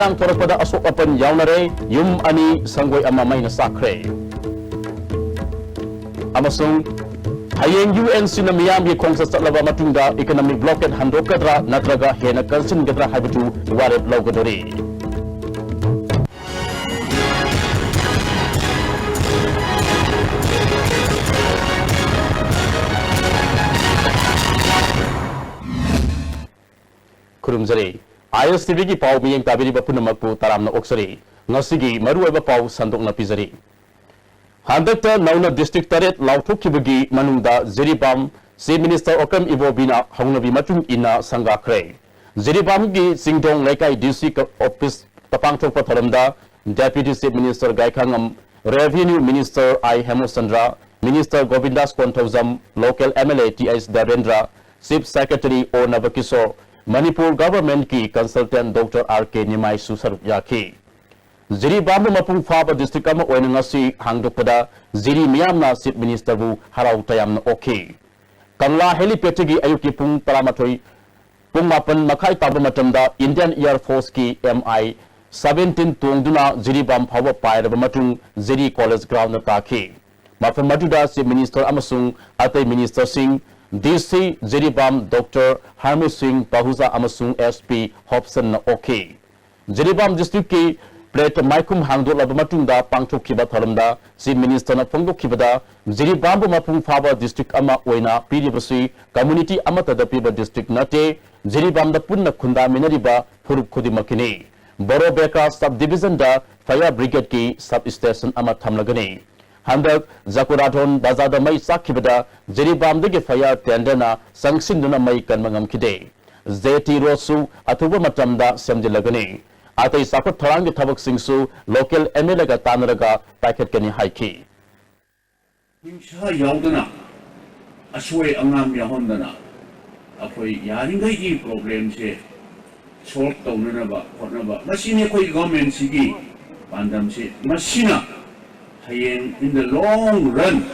Ang Torapada asok apan yawnare yum ani sanggoy ama may nasakre. Amasung hayeng UNC na miyamgi kong sa laba matunda economic blockade handok kadra natraga hena kansin kadra habitu waret lawgadori. Kurumzari ISTV ki pau miyeng tabiri ba punamakpu taram na oksari ngasigi maruwa ba pau sandok na pizari. Handakta nauna district taret lautuk kibagi manungda Ziribam si Minister Okam Ibobina hongnabi matung ina sangakre. Ziribam ki singdong lekai DC office tapangtok patharamda Deputy Chief Minister Gaikangam, Revenue Minister I Hemosandra, Minister Govindas Kontozam, Local MLA T.S. Darendra, Chief Secretary O Navakisor, Manipur Government ki Consultant Dr. R.K. Nimai Susar Yaki. Ziribam mapung faba district ama oina ngasi hangdokpada Ziri miyamna Chief Minister bu harau tayam na okay. Kangla helipetigi ayuki pung paramatoi pung mapan makai taba matamda Indian Air Force ki MI 17 tungduna Ziribam phawa pairaba matung Ziri College ground na taki. Mafam maduda Chief Minister amasung atay Minister Singh DC Ziribam Dr. Harmu Singh Pahuza amasung SP Hobson na okay. Ziribam district ki plate maikum hangdo laba matungda pangthok kiba tharamda Chief Minister na phongdok kibada Ziribam mapung phaba district ama oina piribasi community amata da piba district nate Ziribam da punna khunda minariba furup khodimakini Boro Beka sub division da fire brigade ki sub station ama thamlagani. Handak Zakuradon Bazada Mai Sakibada, Ziribam de Fire Tendana, Sangsinduna Mai Kanmangam Kide, Zeti Rosu, Atuba Matamda, Semdilagani, Ate Sakut Tarang Tabak Singsu, local Emelaga Tanaraga, Packet Kani Haiki. Sha Yaudana, Asway Angam Yahondana, Apoy Yaringai problems here, short Tonaba, Honaba, Machine government Sigi, Bandam say, Machina. In the long run,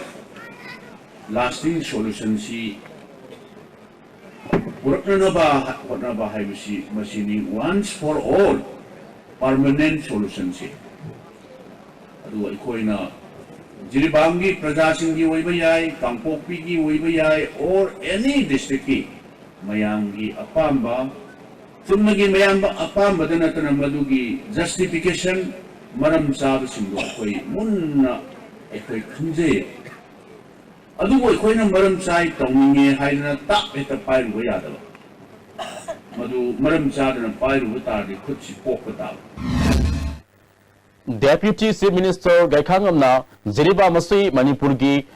lasting solution si Purnaba Haibisi machine once for all permanent solution si. Adu ikoina Ziribamgi Prajasingi Waybayay, Kangpokpigi Waybayay, or any district ki Mayangi Apamba, Tumagi Mayamba Apamba Danatan Madugi justification. Maram sabi sindo ako'y muna ako'y kunze. Adugo ako'y na maram sabi tawingi hay na tak ita payro ko yada ba. Madu maram sabi na payro ko tari kutsi poko tao. Deputy Chief Minister Gaikangam na Ziribam masi Manipur gi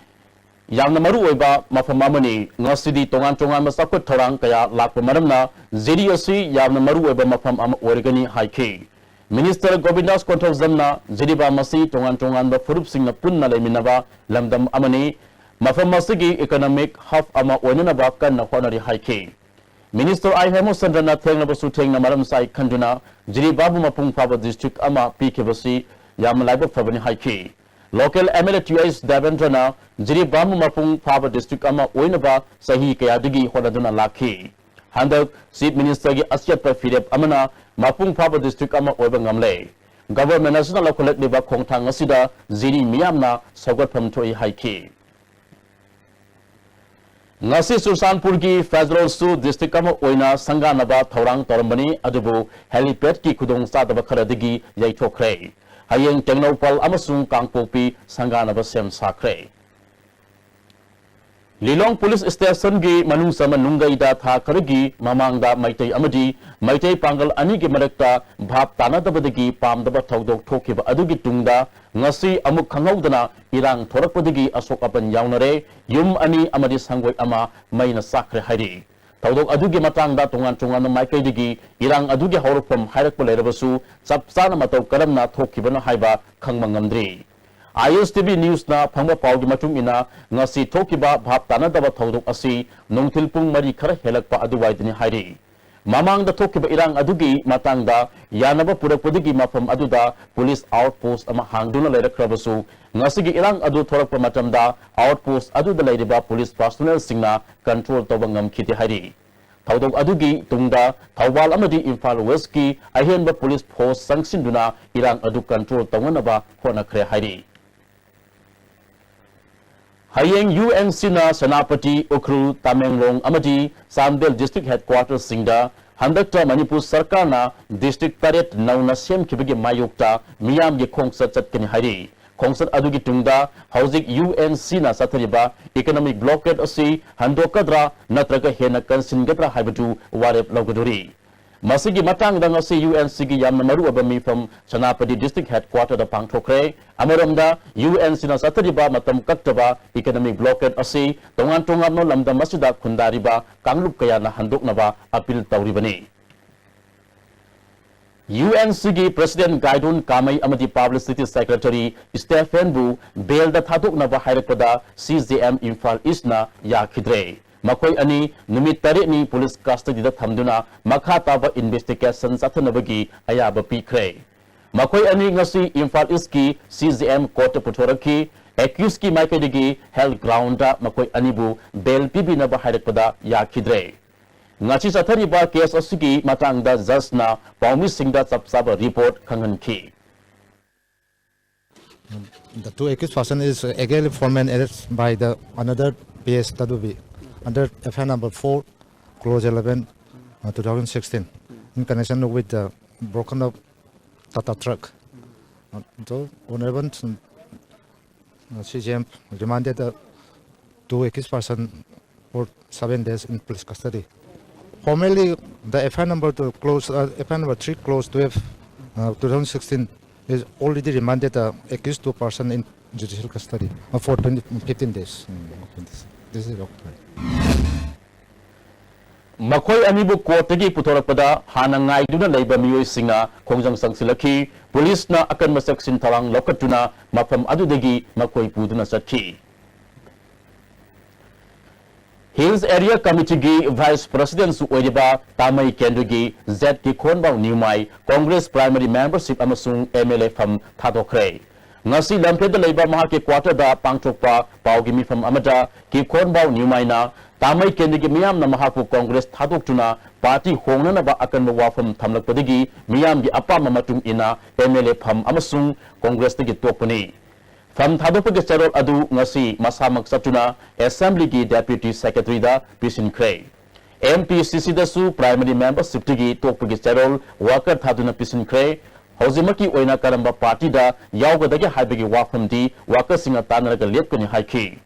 yang namaru oiba mafamamani ngasidi tongan masakot thorang kaya lakpa maram na Ziri asi yang namaru oiba mafam ama origani haiki. Minister Govindas Kontozamna Ziribam masi tongan ba furup sing na punna laiminaba lamdam amani mafam masigi economic half ama oinanaba kan na honari haiki. Minister I Hemosandra na thengna basu thengna maram sai khanduna Ziribam mapung phaba district ama pikebasi yam laiba phabani haiki. Local MLA T.S. Darendra na Ziribam mapung phaba district ama oinaba sahi kayadigi honaduna lakhi. Handak Chief Minister gi asyat pa firep amana mapung phaba district ama oiba ngamle. Government national local liba khongthang asida Ziri miyamna sogot pham thoi haiki. Ngasi Sursanpur gi Federal Su district ama oina sanganaba thorang torambani adubu helipad ki khudong sadaba kharadigi yaithokre. Hayeng Tengnopal amasung Kangpokpi sanganaba sem sakre. Lilong Police Station gi manung sa manungai da tha karagi mamangda maitai amadi maitai pangal ani gi marakta bhap tanadabadagi pamdaba thaudok thokiba adugi tungda ngasi amuk khangaudana irang thorakpadagi asok apan yaunare yum ani amadi sangoi ama maina sakre hari thaudok adugi matangda tongan maikai digi irang adugi horupam hairakpa lerabasu chapchana matau karamna thokibana haiba khangmangamdri. ISTV News na phangba pawgi matung ina ngasi thokiba bhap tanadaba thodok asi nongthilpung mari khara helakpa aduwaidini hairi mamangda thokiba irang adugi matangda yanaba purakpadigi mafam aduda police outpost ama hangduna leirakrabasu ngasigi irang adu thorakpa matamda outpost aduda leiriba police personnel singna control toba ngamkhiti hairi Thaudok adugi tungda Thawal amadi Imphal West ki ahenba police force sangsinduna irang adu control tawanaba honakre hairi. Hayeng UNC na Senapati Ukhrul Tamenglong amadi Sambel district headquarters singda Handakta Manipur Sarkar na district taret nauna sem kibigi mayukta miyam gi khongsat chatkani hairi. Khongsat adugi tungda hauzik UNC na sathariba economic blockade asi handokadra natraga hena kansingadra haibatu warep lawgaduri. Masigi matang dang asi UNC gi yamna maru abami from Senapati district headquarter da pangthokre amaramda UNC na sathariba matam kaktaba economic blockade asi tongan tongan no lamda masida khundariba kanglup kaya na handoknaba appeal tawribani. UNC gi President Gaidun Kamai amadi Publicity Secretary Stephen Bu bail da thadoknaba hairakpada CJM Imphal East na yakhidre. Makoi ani numit tare ni police custody da thamduna makha taba investigation sathanabagi ayaba pikre. Makoi ani ngasi Imphal East ki CJM court puthoraki accused ki maikadigi held ground da makoi ani bu bail pibi na ba hairakpada yakhidre. Ngachi sathariba case asigi matang da judge na paumi singda chapsaba report khanganki. The two accused person is again foreman arrest by the another PS Tadubi under FI number 4 close 11 2016 in connection with the broken up Tata truck. So honorable CGM remanded the two accused person for 7 days in police custody. Formally, the FI number 3 close 12 2016 is already remanded the accused two person in judicial custody for 15 days. This is okay. Makoi anibu courtagi putorakpada hanangai duna leiba miyoi singa khongjang sangsilaki police na akan masak sintawang lokatuna mafam adudagi makoi puduna satki. Hills Area Committee gi Vice President su oiriba Tamai Kendra gi Z ki khonbau Nimai Congress Primary Membership amasung MLA fam thadokre. Ngasi lampheda leiba maha ke quarter da pangthokpa paugi mi fam amada ki khonbau Nimai na Tamai Kendra gi miyam na mahaku Congress thadokchuna party hongnana ba akan wafam thamlakpadagi miyam gi apama matung ina MLA fam amasung Congress gi tokpani. From Thadopagi Cherol Adu Ngasi Masamak Satuna, Assembly gi Deputy Secretary da Pisin Cray. MPCC da su Primary Membership gi Tokpagi Cherol, Worker Thaduna Pisin Cray, Hozimaki Oina Karamba Party da Yaugadagi Haibagi Wafam di, Worker Singa Tanaraga Lepkani Haiki.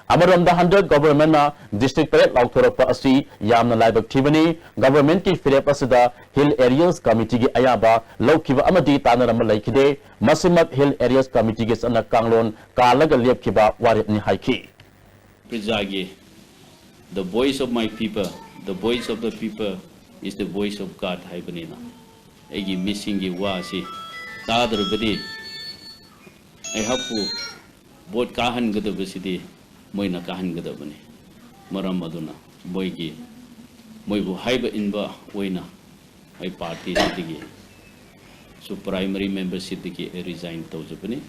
Amaram da 100 government na district paret lauthorapa asi yamna laibak thibani government ki firep asida hill areas committee gi ayaba laukiba amadi tanarama laikide masimat hill areas committee gi sana kanglon kalaga lepkiba warit ni haiki. Prijagi, the voice of my people, the voice of the people is the voice of God haibanina. Egi missing gi wasi tadrabadi I have to vote kahan gadabasidi moina kahan gadabani maram aduna boygi moibu haiba inba oina ai party sidigi so primary membership digi resign tawjabani.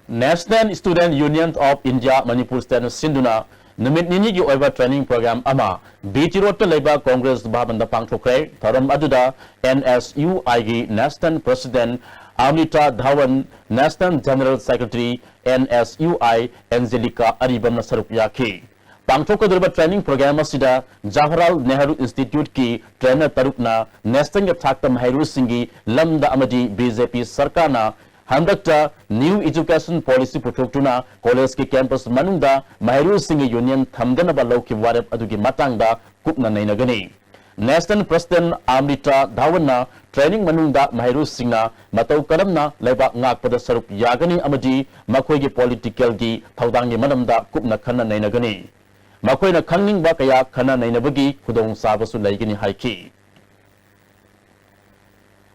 National Student Union of India Manipur State Sinduna numit nini gi oiba training program ama BT Road ta leiba Congress bhabanda pangthokre tharam aduda NSUI gi National President Amrita Dhawan, National General Secretary NSUI Angelica Aribam na saruk yaki. Pangthokadurba training program asida Jawaharlal Nehru Institute ki trainer tarukna National Thakta Mahiru Singhi Lamda Amadi BJP Sarkana Handakta New Education Policy Putuktuna College ki campus manungda Mahiru Singhi Union Thamdana Balauki Warep Adugi Matangda Kupna Nainagani. National President Amrita Dhawan training manungda Mahiru Singna matau karamna leba ngak pada saruk yagani amadi makoi gi political gi thaudangi manamda kupna khana nainagani makoi na khangning ba kaya khana nainabagi khudong sabasu laigini haiki.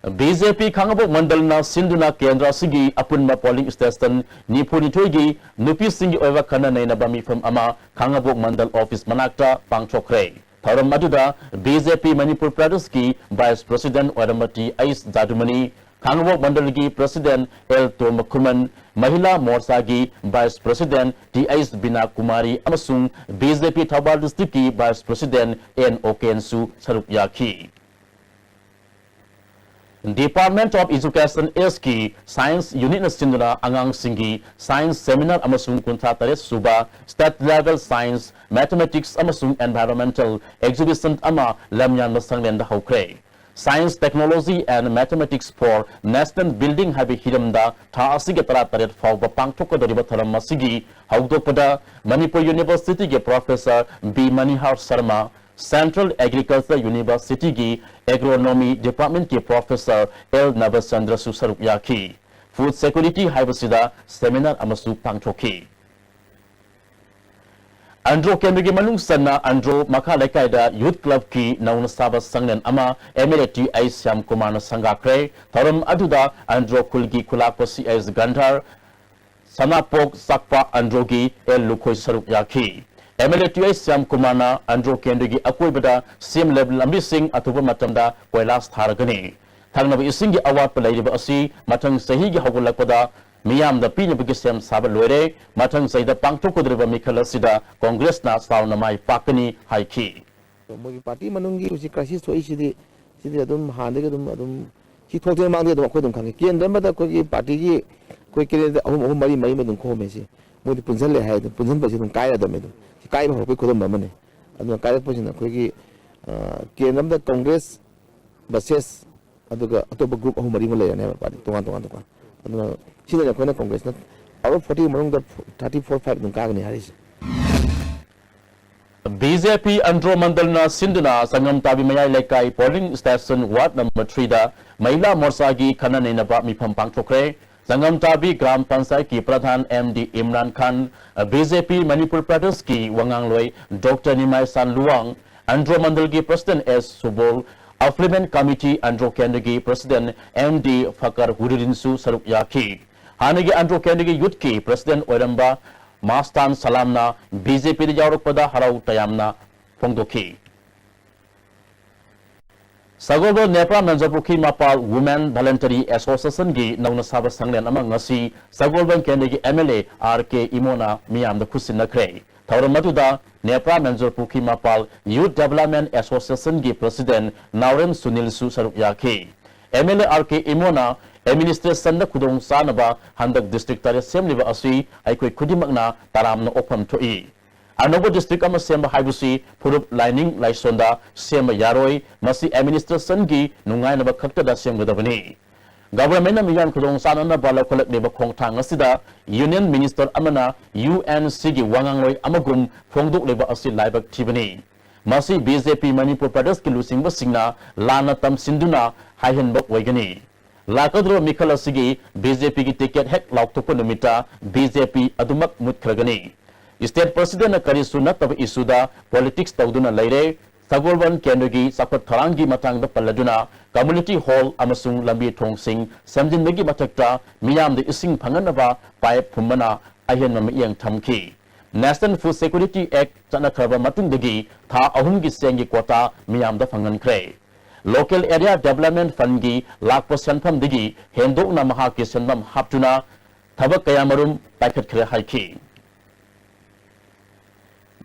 BJP Khangabo Mandal na Sinduna Kendra Sigi Apunma polling station Nipuni Toigi Nupi Singi Oiva Khana nainabami from ama Khangabo Mandal office manakta pangchokre. Tharam aduda BJP Manipur Pradesh ki Vice President Oramati Ais Jadumani Thangwok Mandalgi President L. Tomakuman, Mahila Morsagi Vice President T.S. Bina Kumari amasung BJP Thabal District ki Vice President N. Okensu Sarup Yaki. Department of Education SK Science Unit na Sinduna Angang Singi Science Seminar amasung kunta taret suba State Level Science Mathematics amasung Environmental Exhibition ama lamyan na sanglen da haukre. Science, Technology and Mathematics for National Building habi hiramda tha asige tara taret fawba pangthokadoriba tharam masigi haudokpada Manipur University ge Professor B. Manihar Sharma, Central Agriculture University की Agronomy Department के Professor L. Navachandra Susarup Yaki, Food Security Haibasida Seminar Amasu Pangtoki. Andro Kemigi Manung Sana Andro Makalekaida Youth Club ki Nauna Saba Sanglen Ama Emirati Aisyam Kumana Sangakre, Thorum Aduda Andro Kulgi Kulakosi as Gandhar, Sanapok Sakpa Androgi El Lukoi Sarup Yaki. MLA Siam Kumana Andro Kendigi Akwibada Sim Level Missing Atuba Matamda Koilas Taragani. Tangnabi Isingi Award Paladiba Asi, Matang Sahigi Hagulakoda, Miam the Pinabikisam Sabalore, Matang Say the Pangtokudriva Mikala Sida, Congress na Sauna Mai Pakani Haiki. Mogi party manungi usi crisis to issue the adum handegum he told him among the Kodum Kanki and then the Kogi party quickly the Mari Maimon Komesi, Modi Punzale had the Punzan Basin Kaya the middle. Kai ho ko kodom mamane adu kai position ko gi kenam da congress versus aduga atoba group ahum mari male ne party tongan adu sine ko na congress na out 40 marung da 34-5 dun ka ni haris BJP Andro Mandalna Sinduna Sangam Tabi Mayai Lekai polling station ward number 3 da Mahila Morsagi Kanane na ba mi pampang chokre Sangam Tabi Gram Pansai ki Pradhan MD Imran Khan, BJP Manipur Pradesh ki Wangang Loi, Dr. Nimai San Luang, Andro Mandalgi President S. Subol, Affluent Committee Andro Kendagi President MD Fakar Huridinsu Sarup Yaki, Hanagi Andro Kendagi Youth ki President Oiramba, Mastan Salamna, BJP Jaurukpada Harau Tayamna, Pongdoki. Sagolbo Nepra Manjapurki Mapal Women Voluntary Association gi Nauna Saba Sanglen among Nasi, Sagolban Kendegi MLA RK Imona Miam the Kusin Nakre. Tauramatuda, Nepra Manjapurki Mapal Youth Development Association gi President Nauren Sunil Su Sarup Yaki. MLA RK Imona, Administration the Kudong Sanaba, Handak District Assembly Asi, Aikwe Kudimakna, Taram no Opam Toi. Anobo district ama semba haibusi purup lining laisonda semba yaroi masi administration gi nungai na bakakta da semba dabani government na miyan kudong sana na bala kolek ne bakong tang asida union minister amana UNC gi wangangloi amagum phongduk leba asi laibak tibani masi BJP Manipur Pradesh ki lusing basingna lana tam sinduna haihen bak waigani lakadro mikhala sigi BJP ki ticket hek lauktopo numita BJP adumak mutkragani State President Karisu Nataba Isuda Politics Tauduna Laire, Sagolban Kendagi, Sapat Tarangi Matang the Paladuna, Community Hall Amasung Lambi Tong Sing, Samjin Megi Matakta, Miam the Ising Panganava, Pai Pumana, Ayan Yang Tamki. National Food Security Act Tanakrava Matundagi, Ta Ahungi Sengi Quata, Miam the Fangan Kray. Local Area Development Fungi, Lakpo Sanpam Digi, Hendo Namahaki Sanam Haptuna, Tabak Kayamarum, Packet Kre Haiki.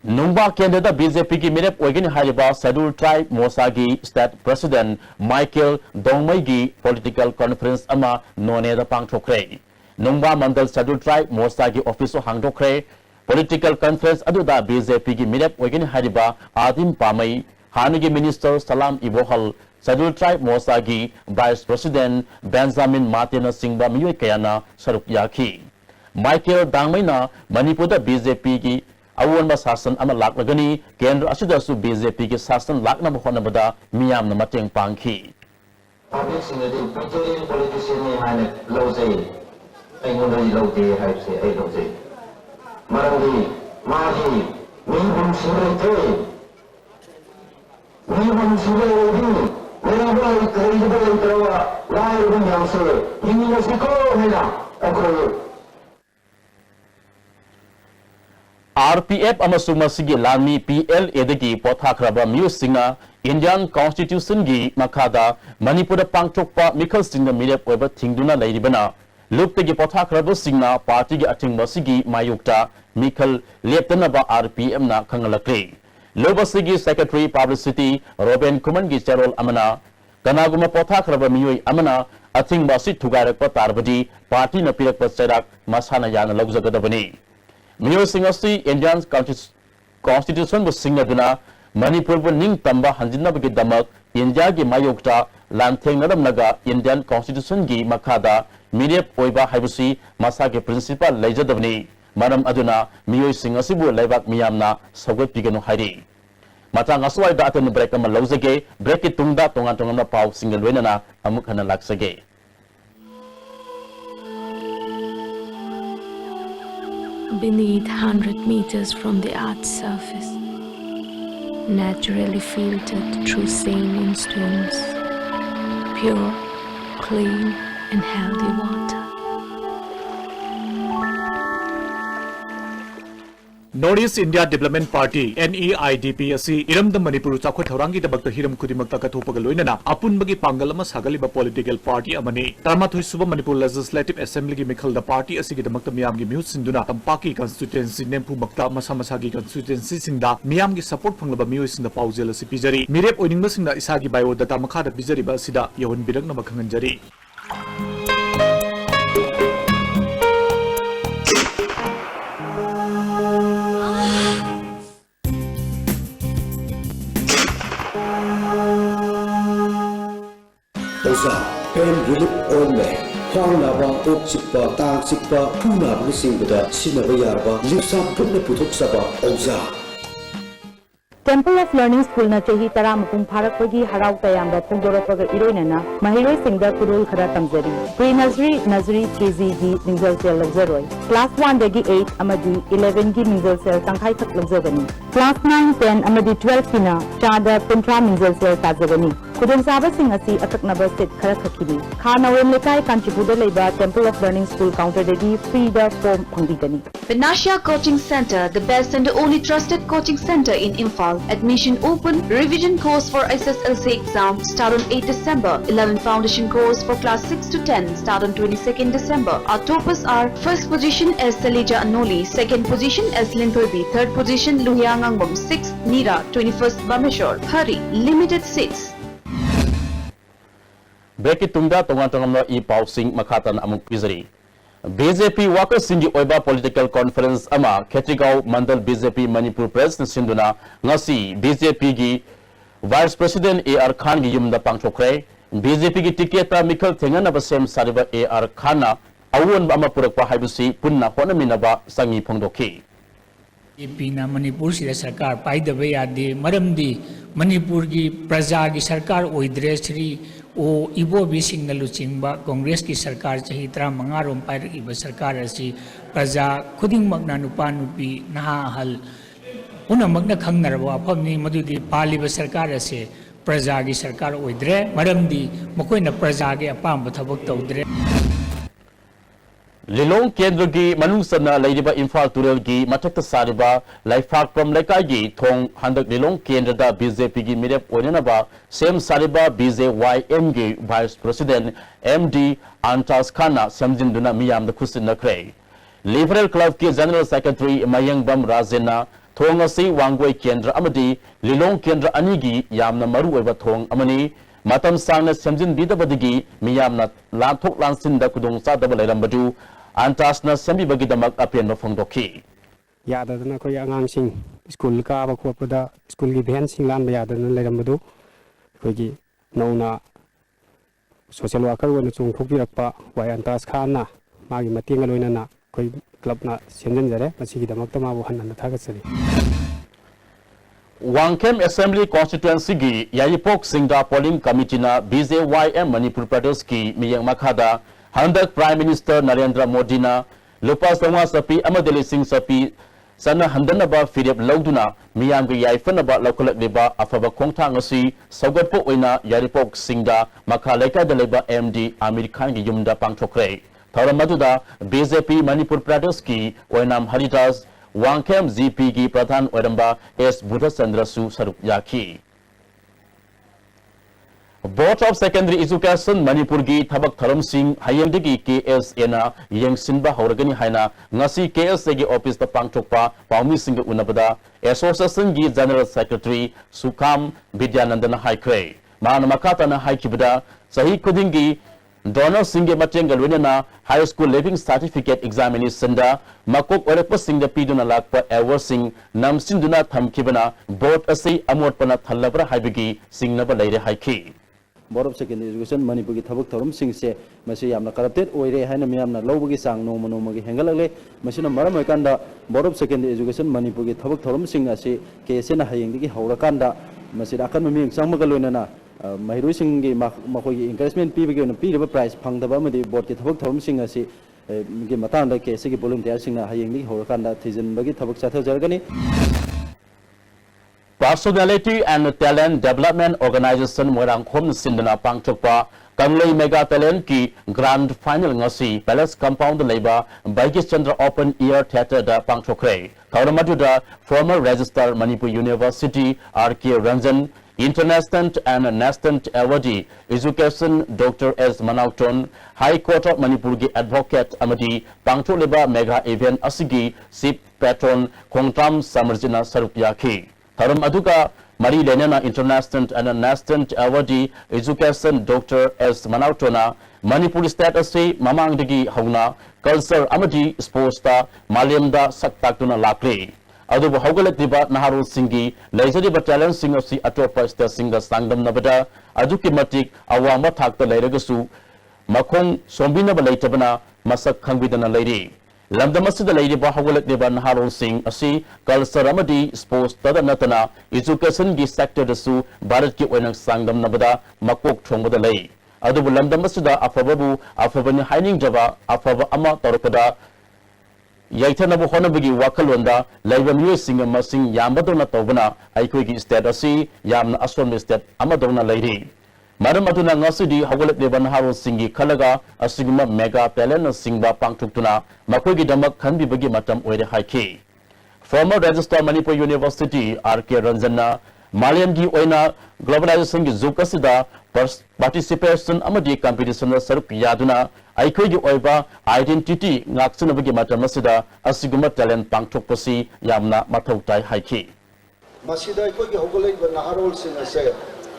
Nungba Canada BJP ki Mirep Oigin Hariba Sadul Tribe Mosagi State President Michael Dongmaigi Political Conference Ama Noneda Pangtokre. Nungba Mandal Sadul Tribe Mosagi Office Hangtokre Political Conference Aduda BJP ki Mirep Oigin Hariba Adim Pamai Hanigi Minister Salam Ibohal Sadul Tribe Mosagi Vice President Benjamin Martina Singba Miyoy Kayana Sarup Yaki. Michael Dangmaina Manipur BJP ki Awan ba sasan ama lak lagani Kendra asida su BJP ki sasan lak na bahon na bada miyam na mateng pangki. Public sinadin puteri politician ni hane lozay ay ngunay lozay hayse ay lozay. Marandi mahi mihum surete mihum surete mera boy kari boy trawa lai bunyang se ini masiko hela ako RPF amasung masigi lami PLA dagi pothakraba miyusingna Indian Constitution gi makada Manipur pangchokpa mikhal singna mirep oiba thingduna lairibana luptagi pothakraba singna party gi athingba sigi mayukta mikhal leptanaba RPM na khangalakre lobasigi secretary publicity Robin Kuman gi cherol amana kanaguma pothakraba miyoi amana athingba si thugarakpa tarbadi party na pirakpa cherak masana yana lagjagadabani Mio Singasi Indian Constitution was Singaduna, Manipur Ning Tamba Hanjinabagi Damak, India Gi Mayokta, Lanteng Naga, Indian Constitution Gi Makada, Mirep Oiba Habusi, Masaki Principal Lejadavni, Madam Aduna, Mio Singasibu Levak Miyamna, Sogat Pigano Hari. Matang Aswai Datan Brekama Lozage, Break it Tunda Tongatongana Pau Single Wenana, Amukana Laksage. Beneath 100 meters from the Earth's surface, naturally filtered through saline stones, pure, clean and healthy water. Northeast India Development Party (NEIDP) asi iramda Manipur chakwa thorangi dabakta hiram kudimakta kathopaga loinana apunbagi pangalama sagaliba political party amani tarmathoi suba Manipur Legislative Assembly gi mikhal da party asi gi damakta miyam gi mihut sinduna tampaki constituency nempu makta masa masa gi constituency singda miyam gi support phanglaba miyoi singda paujel asi pijari mirep oiningba singda isa gi bio data makha da pijari ba sida yahon birakna makhanganjari Pen relief oilme, Hong Nava, Oak Chippa, Tang Chippa, Puna, Missing Buddha, Sinavayaba, Lipsa, Puna Putuk Saba, Oza. Temple of Learning School na chahi taramapung pharakpagi harau tayamba phongdorakpaga iroinana mahiroi singda kurul khara tamjari pre-nursery nursery KG gi ningzal sel lagzaroi class 1 dagi 8 amadi 11 gi ningzal sel tangkhai thak lagzagani class 9 10 amadi 12 kina chada puntra ningzal sel tajagani kudun saba sing asi ataknaba sit khara khakini khana wem lekai kanchipuda leiba Temple of Learning School counter dagi free da form phangdigani Vinasha Coaching Center, the best and the only trusted coaching center in Imphal. Admission open. Revision course for SSLC exam start on 8 December. 11 foundation course for class 6 to 10 start on 22nd December. Our toppers are first position as Salija Anoli, second position as Linthobi, third position Luhyangangum, 6th Nira, 21st Bameshor. Hurry, limited seats. Breki Tunda Tongantongamna E Pausing Makatan Amung Pizari. BJP Workers Singi Oiba Political Conference Ama Ketigau Mandal BJP Manipur President Sinduna Ngasi BJP gi Vice President AR Khan gi yumda pangchokre BJP gi tiketa Mikhal Thengan abasem sariba AR Khana awon ama purakpa haibusi punna hona minaba sangi phongdokhi BJP Manipur sida sarkar paidaba yade maramdi Manipur gi praja gi sarkar oidre sri o ibo bising na luchingba Congress ki sarkar chahi tra mangarom pair iba sarkar asi praja khuding magna nupa nupi naha hal una magna khangnarwa aphamni madudi paliba sarkar ase praja gi sarkar oidre maramdi makoina praja gi apam thabak tawdre Lilong Kendra gi manungsana laidiba Imphal Tural gi matakta sariba laifak pram lekai gi thong handak Lilong Kendra da BJP gi mirep oinanaba sem sariba BJYM gi Vice President MD Antas Khana samjinduna miyam da khusin nakre Liberal Club ki General Secretary Mayang Bam Rajena thong asi wangoi Kendra amadi Lilong Kendra ani gi yamna maru oiba thong amani matam sangna samjin bidabadigi miyamna lanthok lansin da kudong sa dabal irambadu Antasna sembi bagi damak apian mafongdoki. Yadadana ko yang sing school ka ba ko pada school gi ben sing lan ba yadadana leramadu ko gi nona social worker wona chung khokpi rakpa wai Antas Khana magi mating aloina na ko club na senjen jare masi gi damak tama bu hanna thagasari. Wangkem Assembly Constituency gi Yayipok Singda Polling Committee na BJYM Manipur Pradesh ki miyang makhada Handak Prime Minister Narendra Modi na lupa songa sapi amadeli sing sapi sana handanaba firep lauduna miyam gi yaifanaba lokalak liba afaba khongthang asi saugatpo oina Yaripok Singda makhaleka deleba MD Amir Khan gi yumda pangthokre thoramatuda BJP Manipur Pradesh ki oinam Haridas Wangkem GP gi Pradhan Oiramba S Buddhachandra Su Saruk Yaki. Board of Secondary Education Manipur gi Thabak Tharam Singh Hayangdagi KSA na Yengsinba Hauragani Haina Ngasi KSA gi office ta pangthokpa Paumi Singh Unabada Association gi General Secretary Sukam Vidyanandana Haikre Mana Makata na Haikibada Sahi Kudingi Donor Singh Matengal Winana High School Living Certificate Examination da Makok Orepa Singh da Piduna Lakpa Ever Singh Nam Sinduna Thamkibana Board Asay Amot Pana Thalabra Haibigi Singh Naba Laire Haiki. Board of Secondary Education Manipur ki thabak thorum sing se masi yamna corrupted oire haina miyamna lawbagi sang no mano magi hengalale masina maram ekanda Board of Secondary Education Manipur ki thabak thorum sing ase KSA na hayeng gi haurakanda masi akan mami sangmaga loinana mahirui sing gi makoi gi encouragement pi bagi na pi reba prize phangdaba amadi board ki thabak thorum sing ase gi matang da KSA gi volunteer sing na hayeng gi haurakanda thijen bagi thabak chatha jargani. Personality and Talent Development Organization Morang Khom Sindana Pangchokpa Kanglei Mega Talent ki Grand Final ngasi Palace Compound Labor Baigis Chandra Open Air Theatre da Pangchokre Thauramaduda former Registrar Manipur University RK Ranjan International and National Awardee Education Dr. S. Manauton High Court of Manipur ki Advocate Amadi Pangchok Labor Mega Event Asigi Sip Patron Kongtam Samarjina Sarukyaki Tharum Aduka Mari Lenana International and National Awardee Education Dr. S. Manautona Manipur State Asay Mamang Digi Hauna Culture Amadi Sports ta Malemda Saktakuna Lakri Adubu Hogalet Diba Naharu Singi Laisadi Battalion Sing of Si Atopa State Singer Sangdam Nabada Aduki Matik Awama Takta Lairagasu Makong Sombina Balaitabana Masak Kangvidana Lady Lamdamasida Lady Bahawalet Devan Harol Singh Asi Culture Amadi Sports Tada Natana Education gi sector dasu Bharat ki oinang sangdam nabada makok thongbada lei Adubu Lamdamasida afababu afabani haining jaba afaba ama torpada Yaithanabu honabagi wakalwanda Laiba Miyoi Singh Masing Yambadona Tobana Aikoi gi state asi Yamna Aswan state Amadona Lady Madam Aduna Ngasidi Hawalet Devan Harol Singi Kalaga Asigma Mega Talent Singba Pangtuktuna Makogi Damak Kanbi Bagi Matam Oire Haiki. Former Registrar Manipur University RK Ranjana Malian Gi Oina Globalization Gi Zukasida Participation Amadi Competition Saruk Yaduna Aikogi Oiba Identity Ngaksuna Bagi Matam Masida Asigma Talent Pangtukpasi Yamna Matautai Haiki. Masida Aikogi Hawalet Devan Harol Singa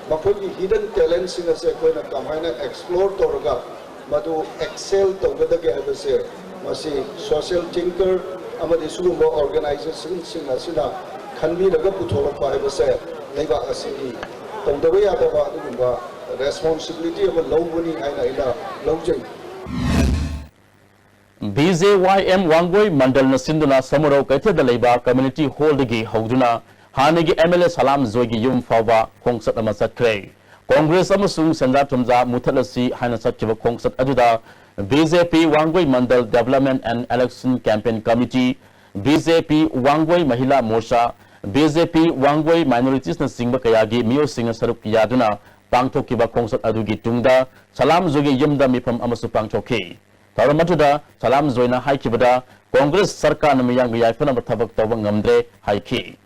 Makogi hidden talents sing as a coin of Kamana explore Toraga, Madu excel Togadagi Abase, Masi social thinker, Amadi Sumbo organization sing Asina, can be the Gaputola Pibase, Neva Asini, Tondaway Adaba, responsibility of a low winning Aina, low jing. BJYM Wangoi Mandal Nasinduna Samuro Kate the Labor Community Holdigi Hoduna Hanigi MLA Salam Zogi Yum Fava Kongsat Amasat Kray Congress Amasung Senda Tumza Mutalasi Hanasat Kiva Kongsat Aduda BJP Wangoi Mandal Development and Election Campaign Committee BJP Wangoi Mahila Morsha BJP Wangoi Minorities na Singba Kayagi Mio Singa Saruk Yaduna Pangtok Kiva Kongsat Adugi Tungda Salam Zogi Yumda Mipam Amasu Pangtoki Taramatuda Salam Zoina Haikibada Congress Sarkar Namiyang Yafana Batabak Tawang Ngamdre Haiki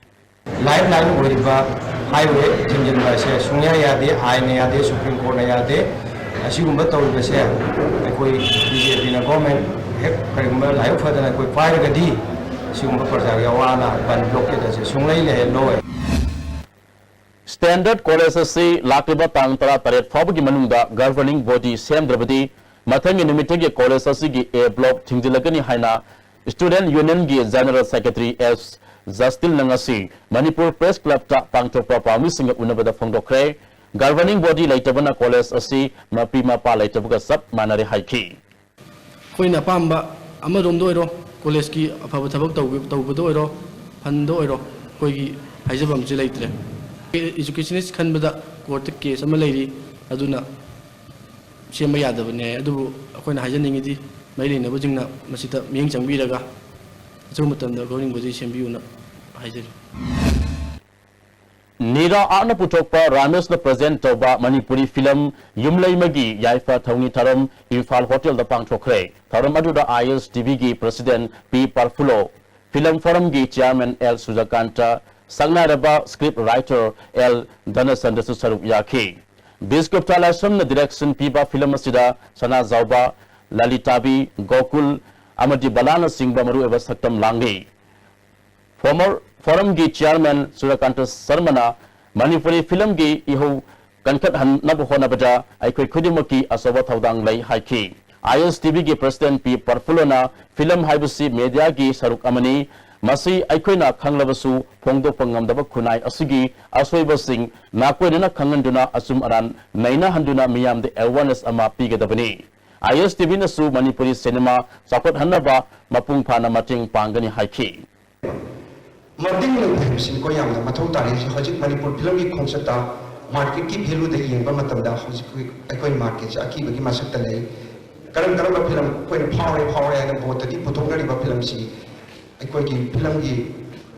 Lifeline Uriba Highway Tinjin Base, Sunya Yade, Aine Yade, Supreme Court Yade, as you remember told the same, a quick BJP in a government, Karimba, Life for the quick fire a D, Sumba Persagawana, Ban Blocked as a Sunlay Loy. Standard College say Lakiba Tantara Taret Fabagi Manunda, governing body Sam Drabadi, Matang Nimitagi College Sigi A Block Tingilagani Haina, Student Union General Secretary S. Zastil Nangasi, Manipur Press Club ta Pangtopa Pami Singa Unabada Fongdokre, governing body Laitabana College Asi, Mapima Pa Laitabuka Sub Manare Haiki. Koina Pamba, Amadom Doiro, Koleski, Apatabak Taubudoiro, Pandoiro, Kogi, Hajabam Zilatre. Educationist Kanbada, Quarter case, a lady, Aduna, Shemayadavane, Adu, Koina Hajaningidi, Mailin, Vajina, Masita, Ming Viraga. The governing position view Nira Arna Putokpa Rames the present Toba Manipuri film Yumlay Magi Yaifa Thaungi Taram Infal Hotel the Pangtokre Taram Aduda IS TVG President P. Parfulo Film Forum gi Chairman L Sujakanta Sagnaraba Script Writer L Dhanasandasu Sarup Yaki. Biskup Tala Sumna Direction Piba Film Asida Sana Zauba Lalitabi Gokul Amadi Balana Singh Bamaru Eva Saktam Langi. Former Forum gi Chairman Surakanta Sarmana Manipuri Film gi Iho Kankat Han Nabuhona Baja Aikoi Kudimaki Asawa Thaudang Lai Haiki. ISTV gi President P Parfulona Film Haibusi Media gi Saruk Amani Masi Aikoina Kanglabasu Pongdo Pangamdaba Kunai Asigi Aswebasing Nakwedina Kanganduna Asum Aran Naina Handuna Miyam the awareness Ama Pigadabani. ISTV Nasu Manipuri Cinema Sapot Hanaba Mapung Pana Mating Pangani Haiki. Marding lang sin ko yang matong tari si hajik Manipur film ki konsepta market ki value de yeng ba matam da hajik ai market sa aki bagi masak talai karam ba film ko power ya na bot di putong gari ba film si ai ki film ki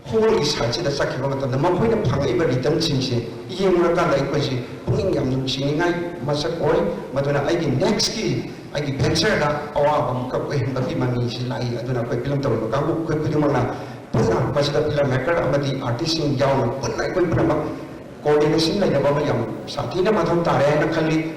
whole is hachi da sakhi ba matam da ma ko na phangai ba return sin si yeng ra ka lai ko si punging yam nung sin ngai masak oi maduna ai ki next ki ai ki venture da awa ba ka ko hin ba ki mani si lai aduna ko film taw ka ko kudumana Puna masih filmmaker amadi artis yang jauh puna ikut puna coordination lain apa yang saat ini macam tarik nak kali.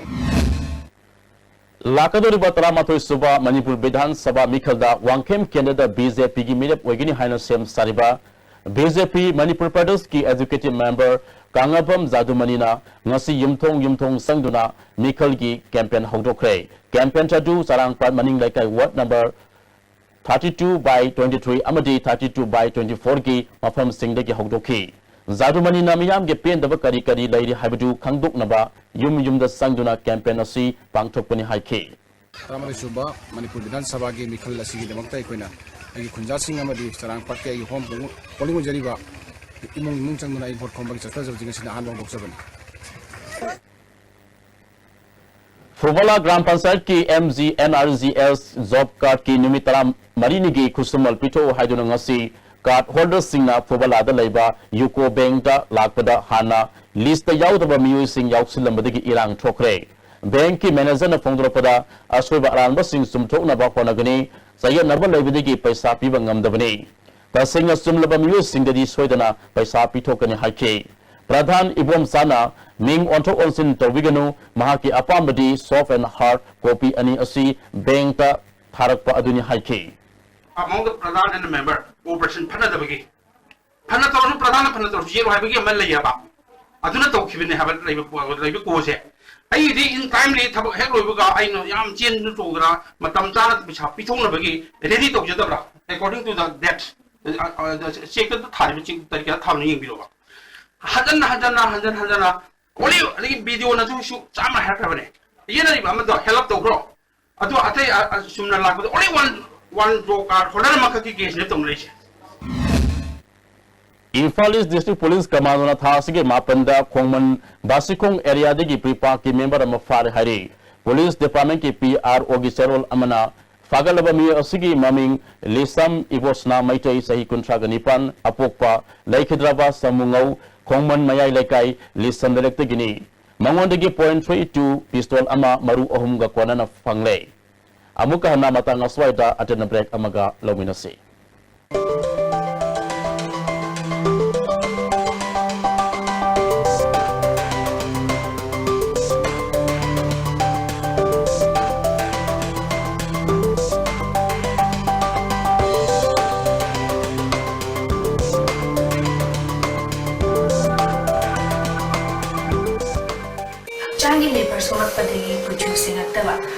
Lakadori Batara Matoi Suba Manipur Bidhan Sabha Mikhalda Wangkem Canada BJP gi Mirep Wagini Haina Sem Sariba BJP Manipur Pradesh ki executive member Kangabam Zadumanina ngasi yumthong sangduna Mikhal gi campaign hogdokre campaign chadu sarang pat maning laikai ward number 32 by 23 amadi 32 by 24 ki mafam singde ki hogdoki Zadumani namiyam ge pen daba kari lairi habdu khangdok naba yum da sangduna campaign asi pangthokpani haike Ramari Suba Manipur Bidhan Sabha gi Mikhal asigi damakta ikoina agi khunja sing amadi sarang pakke agi hom polling jariba imung changduna i vote khombagi chasta jawjing sina hanbang boksabani Fubala Gram Panchayat ki MG NRGS job card ki nimitara marini gi khusumal pito haiduna ngasi card holders singna Fubala da leiba UCO bank da lakpada hana list da yaudaba miyoi sing yauksilambadagi irang thokre bank ki manager na phongdropada asweba aranba sing sumthokna ba khonagani sayat naba leibadagi paisa piba ngamdabani tasinga sumlaba miyoi singdadi soidana paisa pithokani haike Pradhan Ibom Sana Ming Ontok Onsin Tawiganu Mahaki Apambadi Soft and Hard Copy Ani Asi Bank Ta Tharakpa Aduni Haiki. Among the Pradhan and the member, Operation Panadabagi. Panatoro Pradhan Panator, Zero Habigi Malayaba. Aduna Toki have a labor cause. I in timely Heloga, I know Yam Chin Nutogra, Matam Tana, which have Pitona Bagi, ready to Jadabra, according to the debt, the second time which they get coming below. Hadana. Only video na to shoot some happening. You know, I'm the hell of the bro. I do I sooner like only one joke are Makaki case left on Malaysia. Imphal District Police Command Thasige Mapanda Kongman Basikong area de Pripa ki member of Far Hari. Police Department ki PR Ogiserol Amana Fagalabami Asigi Maming Lisam Ivosna Maitei Sahi Kuntraganipan Apokpa Laikhidraba Samungau Kongman Mayai Lekai Lisan Director Gini Mangondagi .32 pistol ama maru ohum ga kwana na fangle Amuka hana matang aswaida atena break amaga lominasi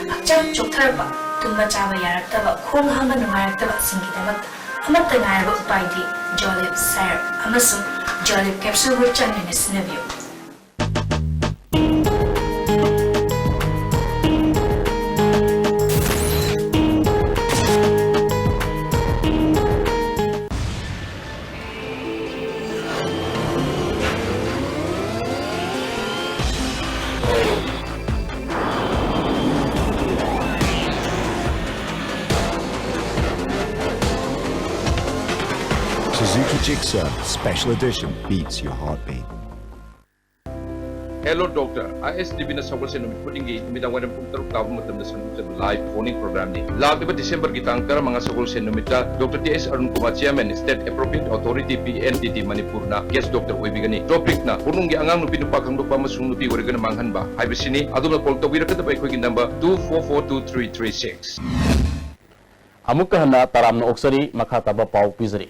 Hakchang choktarba tumba chaba yarakaba khong hanga nungarakaba singidamata amatta ngairaba upaidi Jolib Syrup amasung Jolib Capsule ro changina sinabiyo Suzuki Gixxer Special Edition beats your heartbeat. Hello Doctor, ISDB na sabol sa numit puding midang wadang puntarok tawag mo tam sa live phoning program ni. Lab iba December kitang tara mga sabol sa numit Dr. T.S. Arun Kumar Chairman State Appropriate Authority PNDT Manipur na guest doctor Webigani. Topic na punong giangang nupi nupakang lupa masung nupi warigan manghan ba. Hay bisini adong na call tawira kada ba ikoy number 2442336. Amukahana taram na oksari makataba pau pizari.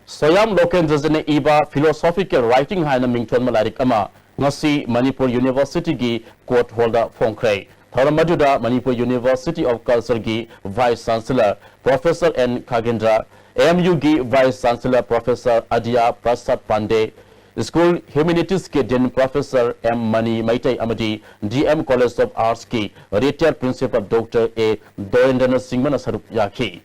Soyam Loken Jazane Iba Philosophical Writing Haina Mington Malarik Ama ngasi Manipur University gi court holder Fongkray. Thoramaduda Manipur University of Culture gi Vice Chancellor Professor N. Kagendra, AMU gi Vice Chancellor Professor Adia Prasad Pandey, School Humanities ke Dean Professor M. Mani Maitai Amadi, DM College of Arts ki Retired Principal Dr. A. Doyendana Singman Sarup Yaki.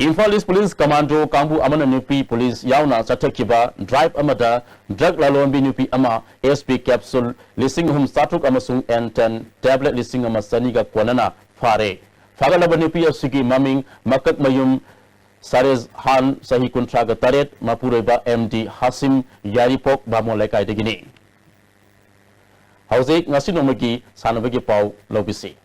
Imphal East Police Commando Kambu Amana Nupi Police Yauna Chatakiba Drive Amada Drug Lalombi Nupi Ama SP Capsule Lising Hum Satuk Amasung N10 Tablet Lising Ama Saniga Kwanana Fare Fagalaba Nupi Asigi Maming Makak Mayum Sarez Han Sahi Kuntraga Taret Mapureba MD Hasim Yaripok Bamoleka Degini Hauzik Nasinomagi Sanabagi Pau Lobisi.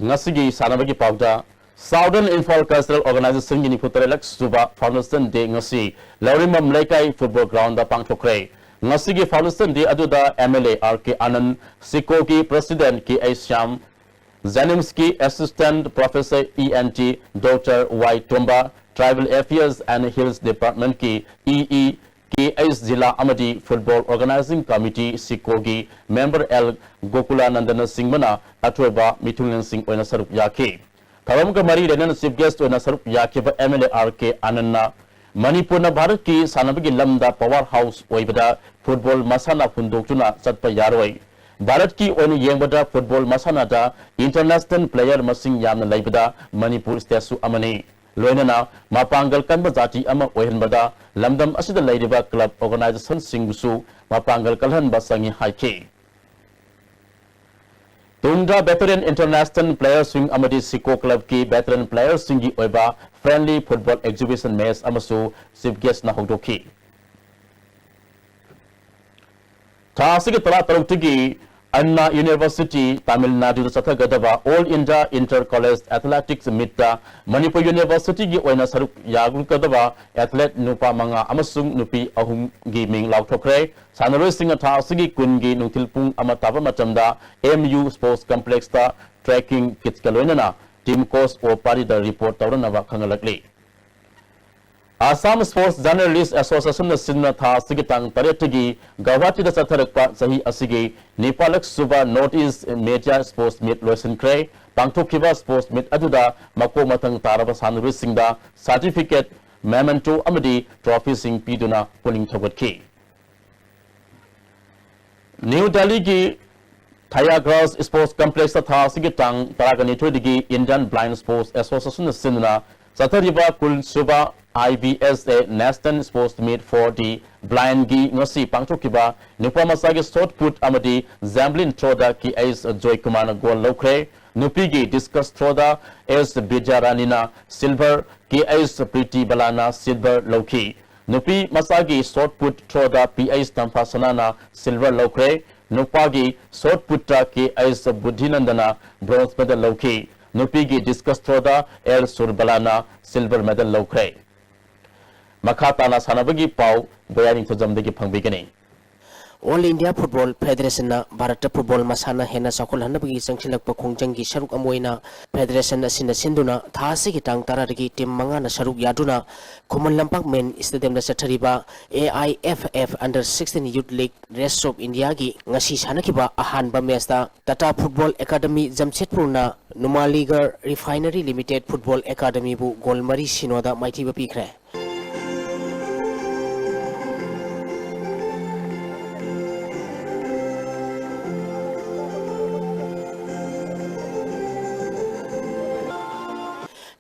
Ngasigi sanabagi pawda Southern Infal Cultural Organization gini putarelak suba Foundation Day ngasi Laurimam Lekai Football Ground da pangthokre ngasigi Foundation Day aduda MLA RK Anand Sikoki President K.A. Syam Zanimski Assistant Professor ENT Dr. Y. Tumba Tribal Affairs and Hills Department ki EE KS Zilla Amadi Football Organizing Committee Sikogi Member L Gokula Nandana Singmana Atweba Mitulan Singh Oina Sarup Yaki. Karamka Mari Renan Chief Guest Oina Sarup Yaki ba MLA RK Ananna Manipur na Bharat ki Sanabagi Lamda Powerhouse Oibada Football Masana Pundoktuna Satpa Yaroi. Bharat ki Oina Yengbada Football Masana da International Player Masing Yamna Laibada Manipur Stasu Amani. Loinana Mapangal Kanba Zati Ama Ohenbada Lamdam Asida Ladiba Club Organization Singbusu Mapangal Kalhan Basangi Haiki. Tunda Veteran International Player Swing Amadi Siko Club ki Veteran Player Singi Oiba Friendly Football Exhibition Match Amasu Chief Guest na Hogdoki. Tasigi Tala Tarutigi Anna University Tamil Nadu Sathagadaba All India Inter-College Athletics Mitta Manipur University gi oina saruk yagun kadaba athlete nupa manga amasung nupi ahum gi ming lauthokre sanaroi singa tha sigi kun gi nungthilpung amataba matamda MU Sports Complex ta tracking kits kaloinana team course or party the report tawrana wa khangalakli Assam Sports Journalists Association na sinna tha sigi tang taretgi Gawhati da satharakpa sahi asigi Nepalak Suba Northeast Media Sports Meet Loisin Kray Pangthokhiba Sports Meet aduda mako matang taraba sanuri singda certificate memento amadi trophy sing piduna polling thawatki New Delhi gi Thaya Girls Sports Complex tha sigi tang taragani thodigi Indian Blind Sports Association na sinna sathariba kul suba IBSA National Sports Meet for the Blind gi ngasi pangthokhiba nupa masagi shot put amadi Zamblin Troda ki as Joy Kumar goal lokre nupi gi discus Troda as Bijaranina silver ki as Priti Balana silver loki nupi masagi shot put Troda PS Tampasanana silver lokre nupa gi shot putta ki as Buddhinandana bronze medal loki nupi gi discus Troda El Surbalana silver medal lokre Makatana Sanabagi Pau, Boyaring to Zamdigi Pangbigani. All India Football Federation na Bharata Football Masana Hena Sakul Hanabagi Sangsilak Pakongjangi Sharuk Amoina Federation Sina Sinduna, Thasi Kitang Taragi Tim Mangana Sharuk Yaduna, Kuman Lampak Men Istadem na Satariba, AIFF Under 16 Youth League Rest of India Gi, Ngasi Sanakiba Ahan Bamesta, Tata Football Academy Jamsetpurna, Numaligar Refinery Limited Football Academy Bu Golmari Sinoda Mighty Bapikre.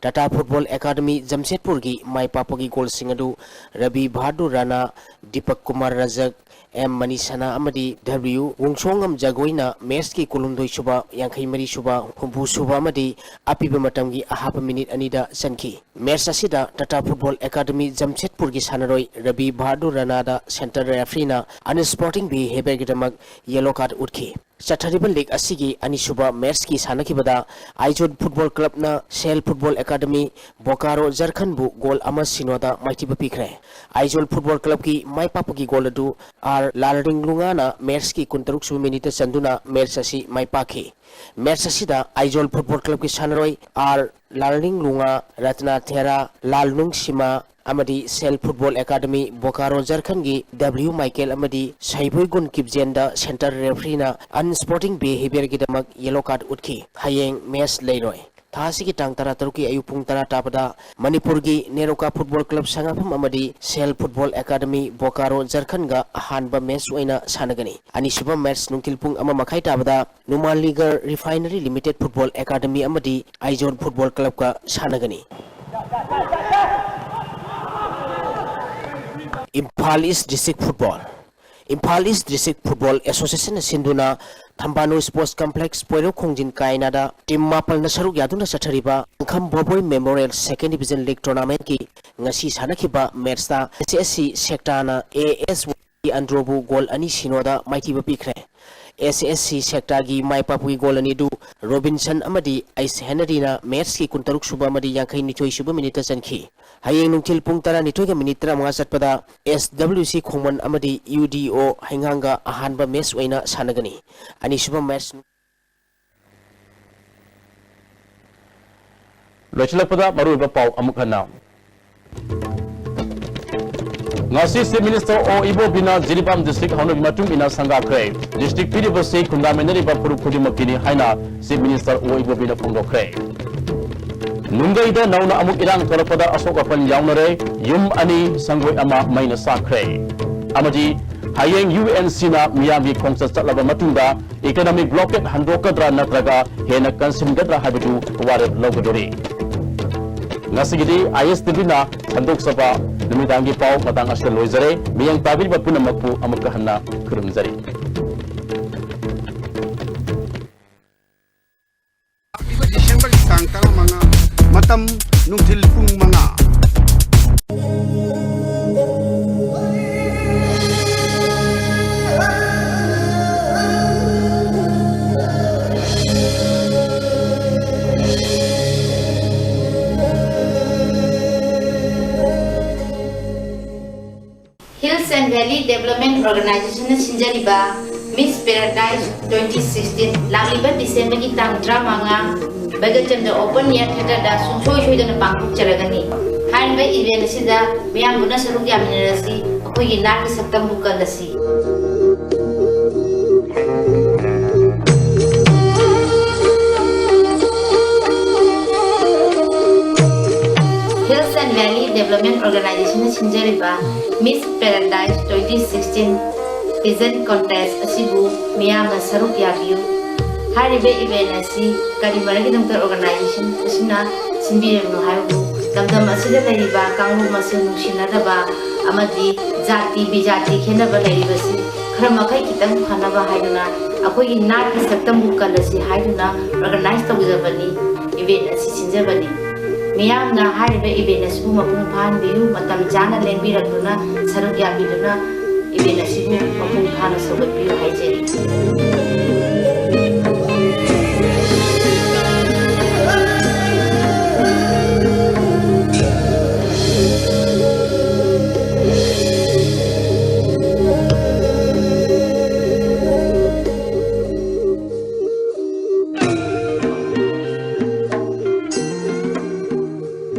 Tata Football Academy Jamsetpur gi Mai Papagi Goal Singadu Rabi Bhadur Rana Deepak Kumar Rajak M Manisana Amadi W Wungsongam Jagoina Merski Kulundoi Suba Yankai Mari Suba Humbu Suba Amadi Apiba Matamgi a half a minute Anida Sanki Mersa Sida Tata Football Academy Jamsetpur gi Sanaroi Rabi Bhadu Ranada Center Referina and Sporting Behavior Gitamag Yellow Card Utki Chathariba League Asigi Anisuba Merski Sanakibada Aijod Football Club na Shell Football Academy Bokaro Jarkhanbu Goal Amas Sinoda Maitiba Pikre Aijol Football Club ki Mai Papugi Goladu are Laring Lungana Merski Kuntaruk Minute Sanduna Mersasi Mai Paki Mersasida Aijol Football Club ki Sanaroi are Laring Lunga Ratna Thera Lalnung Sima Amadi Shell Football Academy Bokaro Jarkhangi W Michael Amadi Saiboi Gun Kipjenda Center Referina and Sporting Behavior Gidamak Yellow Card Utki Hayeng Mes Leroy Thasi ki tang tara taruki ayupung tara tapada Manipurgi Neroka Football Club Sangapam Amadi Shell Football Academy Bokaro Jarkhanga Hanba Mes Waina Sanagani Anisuba Mes Nungtilpung Ama Makai tabada Numan Liga Refinery Limited Football Academy Amadi Aijor Football Club ka Sanagani Impal East District Football Impal East District Football Association Sinduna Thambano Sports Complex Poiro Kongjin Kainada Team Mapal na saruk yaduna sathariba Angkham Boboy Memorial Second Division League Tournament ki ngasi sanakiba matchta SSC Sektana AS Androbu Goal Ani Sinoda Maitiba Pikre SSC Sektagi Mai Papui Goal Ani du Robinson Amadi Ice Henrina match ki kuntaruk suba Amadi Yankai Nitoi suba minute sanki Hayeng Nungtil Pung Tara Nitoga Minitra mga satpada SWC Khongman Amadi UDO Hanganga Ahanba Mes Waina Sanagani Ani Suba Mes Lochilakpada Maruiba Pau Amukana Ngasi State Minister O Ibo Bina Jiribam District Hono Matum Ina Sanga Kre District Pidibase Kundamenari Bapuru Kudimakini Haina State Minister O Ibo Bina Pungdo Kre Nungaida nauna amuk irang tolapada asoka pan yaunare yum ani sangoi ama maina sakre amadi hayeng UNC na miyagi kongsa chatlaba matunda economic blockade handokadra natraga hena kansimgadra habitu warab logodori ngasigidi ISTV na handok saba numidangi pau matang asal loizare miyang tabil bapuna makpu amukahana kurumzari December tangkang mga matam nungtil pung mga Hills and Valley Development Organization Sinjariba Miss Paradise 2016 Langliba December ki tang drama Bagachanda Open Year Theatre da Sunsoi Shoidana Pangkuk Charagani Hanba event sida Miyam Buna Saruk Yaminarasi Akoy Naki Saktam Bukalasi Hills and Valley Development Organization Sinjariba Miss Paradise 2016 Pageant Contest Asibu Miyam Saruk Yabiu Haribe event asi kari maragi dongter organization asina sinbirem no haibu damdam asida lariba kangru masin nushinadaba amadi jati bijati khenaba laribasi khara makai kitang khanaba haiduna akoi nat ki saktam bukalasi haiduna organize tawjabani event asi sinjabani miyam na haribe event asibu mapung phan biu matam jana lengbirakuna saruk yabiduna event asibu mapung phan sabat biu haijeri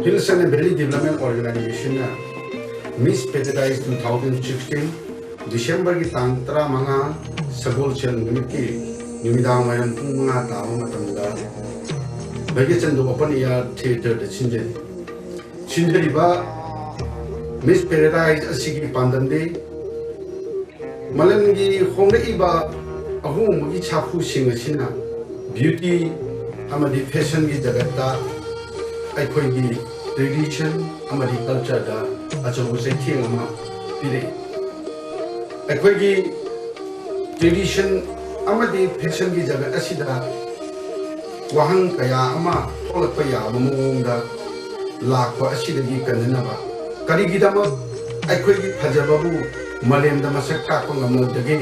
Hills and Valley Development Organization Miss Paradise 2016 December ki tang tara manga sagol chen numiki numidang mayam pung mga tao matanda Bagachan do Open Air Theatre the Chinjari ba Miss Paradise asigi pandande Malangi hongda iba ahung magi chapu singa sina beauty amadi fashion ki jagata aikoigi tradition amadi culture da achabu se thing ama pire ꯑꯩꯈꯣꯏꯒꯤ tradition ꯑꯃꯗꯤ ꯐꯦꯁꯟꯒꯤ ꯖꯒꯠ ꯑꯁꯤꯗ ꯋꯥꯍꯪ ꯀꯌꯥ ꯑꯃ ꯊꯣꯛꯂꯛꯄ ꯌꯥꯕ ꯃꯑꯣꯡꯗ ꯂꯥꯛꯄ ꯑꯁꯤꯗꯒꯤ ꯀꯟꯅꯅꯕ ꯀꯔꯤꯒꯤꯗꯃꯛ ꯑꯩꯈꯣꯏꯒꯤ ꯐꯖꯕꯕꯨ ꯃꯥꯂꯦꯝꯗ ꯃꯁꯛ ꯇꯥꯛꯄ ꯉꯝꯂꯣꯏꯗꯒꯦ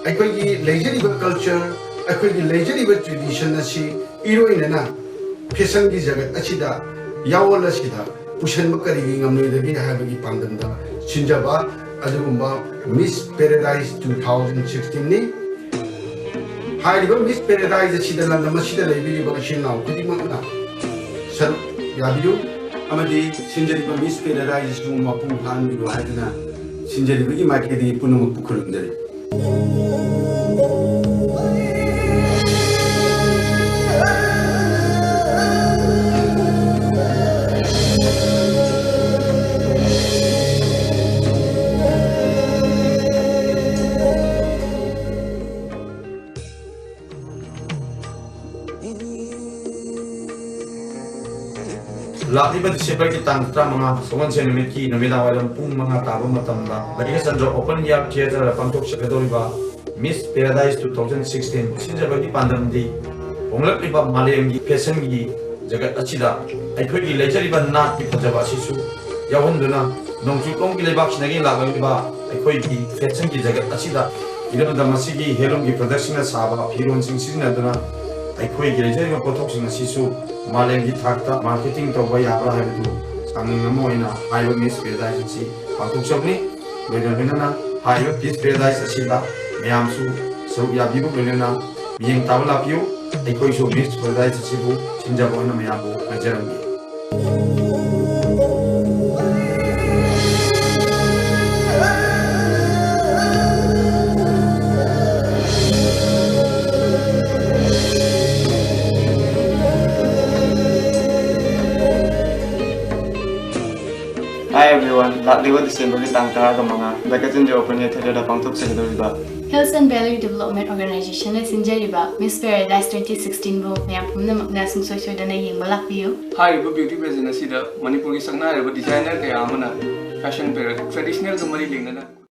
ꯑꯩꯈꯣꯏꯒꯤ ꯂꯩꯖꯔꯤꯕ ꯀꯜꯆꯔ ꯑꯩꯈꯣꯏꯒꯤ ꯂꯩꯖꯔꯤꯕ ꯇ꯭ꯔꯦꯗꯤꯁꯟ ꯑꯁꯤ ꯏꯔꯣꯏꯅꯅ ꯐꯦꯁꯟꯒꯤ ꯖꯒꯠ ꯑꯁꯤꯗ ꯌꯥꯋꯣꯜ ꯑꯁꯤꯗ ꯄꯨꯁꯟꯕ ꯀꯔꯤꯒꯤ ꯉꯝꯂꯣꯏꯗꯒꯦ ꯍꯥꯏꯕꯒꯤ ꯄꯥꯟꯗꯝꯗ ꯁꯤꯟꯖꯕ ꯑꯗꯨꯒꯨꯝꯕ ꯃꯤꯁ ꯄꯦꯔꯥꯗꯥꯏꯁ 2016ꯅꯤ ꯍꯥꯏꯔꯤꯕ ꯃꯤꯁ ꯄꯦꯔꯥꯗꯥꯏꯁ ꯑꯁꯤꯗ ꯂꯝꯗꯝ ꯑꯁꯤꯗ ꯂꯩꯕꯤꯔꯤꯕ ꯏꯆꯤꯜ ꯏꯅꯥꯎ ꯈꯨꯗꯤꯡꯃꯛꯅ ꯁꯔꯨꯛ ꯌꯥꯕꯤꯌꯨ ꯑꯃꯗꯤ ꯁꯤꯟꯖꯔꯤꯕ ꯃꯤꯁ ꯄꯦꯔꯥꯗꯥꯏꯁ ꯑꯁꯤꯕꯨ ꯃꯄꯨꯡ ꯐꯥꯍꯟꯕꯤꯌꯨ ꯍꯥꯏꯗꯨꯅ ꯁꯤꯟꯖꯔꯤꯕꯒꯤ ꯃꯥꯏꯀꯩꯗꯒꯤ ꯄꯨꯝꯅꯃꯛꯄꯨ ꯈꯨꯔꯨꯝꯖꯔꯤ ꯂꯥꯛꯂꯤꯕ ꯗꯤꯁꯦꯝꯕꯔꯒꯤ ꯇꯥꯡ 15 ꯁꯒꯣꯜꯁꯦꯟ ꯅꯨꯃꯤꯠꯀꯤ ꯅꯨꯃꯤꯗꯥꯡꯋꯥꯏꯔꯝ ꯄꯨꯡ 5 ꯇꯥꯕ ꯃꯇꯝꯗ ꯕꯔꯤꯒꯆꯟꯗ꯭ꯔ ꯑꯣꯄꯟ ꯏꯌꯥꯔ ꯊꯤꯌꯦꯇꯔꯗ ꯄꯥꯡꯊꯣꯛꯆꯒꯗꯧꯔꯤꯕ ꯃꯤꯁ ꯄꯦꯔꯥꯗꯥꯏꯁ 2016 ꯁꯤꯟꯖꯕꯒꯤ ꯄꯥꯟꯗꯝꯗꯤ ꯍꯣꯡꯂꯛꯂꯤꯕ ꯃꯥꯂꯦꯝꯒꯤ ꯐꯦꯁꯟꯒꯤ ꯖꯒꯠ ꯑꯁꯤꯗ ꯑꯩꯈꯣꯏꯒꯤ ꯂꯩꯖꯔꯤꯕ ꯅꯥꯠꯀꯤ ꯐꯖꯕ ꯑꯁꯤꯁꯨ ꯌꯥꯎꯍꯟꯗꯨꯅ ꯅꯣꯡꯆꯨꯞꯂꯣꯝꯒꯤ ꯂꯩꯕꯥꯛꯁꯤꯗꯒꯤ ꯂꯥꯛꯂꯤꯕ ꯑꯩꯈꯣꯏꯒꯤ ꯐꯦꯁꯟꯒꯤ ꯖꯒꯠ ꯑꯁꯤꯗ ꯏꯔꯝꯗꯝ ꯑꯁꯤꯒꯤ ꯍꯦꯟꯂꯨꯝꯒꯤ ꯄ꯭ꯔꯗꯛꯁꯤꯡꯅ ꯁꯥꯕ ꯐꯤꯔꯣꯜꯁꯤꯡ ꯁꯤꯖꯤꯟꯅꯗꯨꯅ ꯑꯩꯈꯣꯏꯒꯤ ꯂꯩꯖꯔꯤꯕ ꯄꯣꯠꯊꯣꯛꯁꯤꯡ ꯑꯁꯤꯁꯨ ꯃꯥꯂꯦꯝꯒꯤ ꯊꯥꯛꯇ ꯃꯥꯔꯀꯦꯇꯤꯡ ꯇꯧꯕ ꯌꯥꯕ꯭ꯔꯥ ꯍꯥꯏꯕꯗꯨ ꯆꯥꯡꯌꯦꯡ ꯑꯃ ꯑꯣꯏꯅ ꯍꯥꯏꯔꯤꯕ ꯃꯤꯁ ꯄꯦꯔꯥꯗꯥꯏꯁ ꯑꯁꯤ ꯄꯥꯡꯊꯣꯛꯆꯕꯅꯤ ꯂꯣꯏꯅꯅ ꯍꯥꯏꯔꯤꯕ ꯃꯤꯁ ꯄꯦꯔꯥꯗꯥꯏꯁ ꯑꯁꯤꯗ ꯃꯌꯥꯝꯁꯨ ꯁꯔꯨꯛ ꯌꯥꯕꯤꯕ ꯂꯣꯏꯅꯅ ꯃꯤꯠꯌꯦꯡ ꯇꯥꯕ ꯂꯥꯛꯄꯤꯌꯨ ꯑꯩꯈꯣꯏꯁꯨ ꯃꯤꯁ ꯄꯦꯔꯥꯗꯥꯏꯁ ꯑꯁꯤꯕꯨ ꯁꯤꯟꯖꯕ ꯑꯣꯏꯅ ꯃꯌꯥꯝꯕꯨ ꯍꯥꯏꯖꯔꯝꯃꯤ Hi everyone, lakliba December ki tang 15 Bakatindra Open Air Theatre da pangthokchagdoriba Health and Value Development Organization na sinjariba Miss Paradise 2016 bu mayam pumnamakna sungsoi-soidana yengba lakpiyu. Hariba beauty pageant asida Manipur ki saknareba designer kaya amana fashion traditional ga mari lengnana